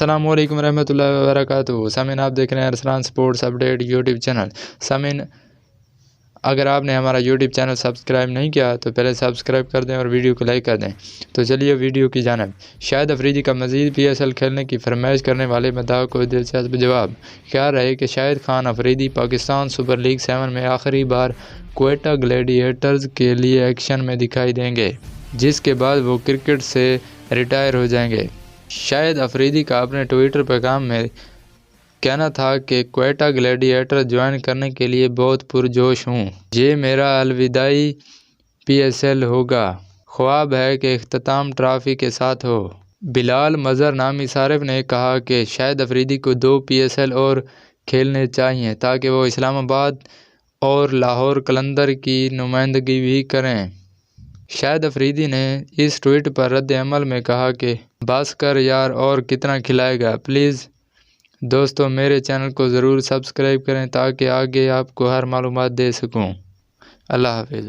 السلام علیکم ورحمۃ اللہ وبرکاتہ۔ سامعین، آپ دیکھ رہے ہیں Arsalan sports update YouTube channel. سامعین، اگر آپ نے ہمارا یوٹیوب چینل سبسکرائب نہیں کیا تو پہلے سبسکرائب کر دیں اور ویڈیو کو لائک کر دیں۔ تو چلیے ویڈیو کی جانب۔ شاہد افریدی کا مزید PSL کھیلنے کی فرمائش کرنے والے مدعا کو دلچسپ جواب۔ خیال رہے کہ شاہد خان افریدی پاکستان سپر لیگ 7 میں آخری بار کوئٹہ گلیڈیٹرز کے لیے ایکشن میں دکھائی دیں گے، جس کے بعد وہ کرکٹ سے ریٹائر ہو جائیں گے۔ شاہد افریدی کا اپنے ٹویٹر پیغام میں کہنا تھا کہ کوئٹہ گلیڈیٹر جوائن کرنے کے لیے بہت پرجوش ہوں۔ یہ میرا الوداعی PSL ہوگا۔ خواب ہے کہ اختتام ٹرافی کے ساتھ ہو۔ بلال مظہر نامی صارف نے کہا کہ شاہد افریدی کو 2 PSL اور کھیلنے چاہئیں تاکہ وہ اسلام آباد اور لاہور قلندر کی نمائندگی بھی کریں۔ شاہد افریدی نے اس ٹویٹ پر رد عمل میں کہا کہ بس کر یار، اور کتنا کھلائے گا۔ پلیز دوستو، میرے چینل کو ضرور سبسکرائب کریں تاکہ آگے آپ کو ہر معلومات دے سکوں۔ اللہ حافظ۔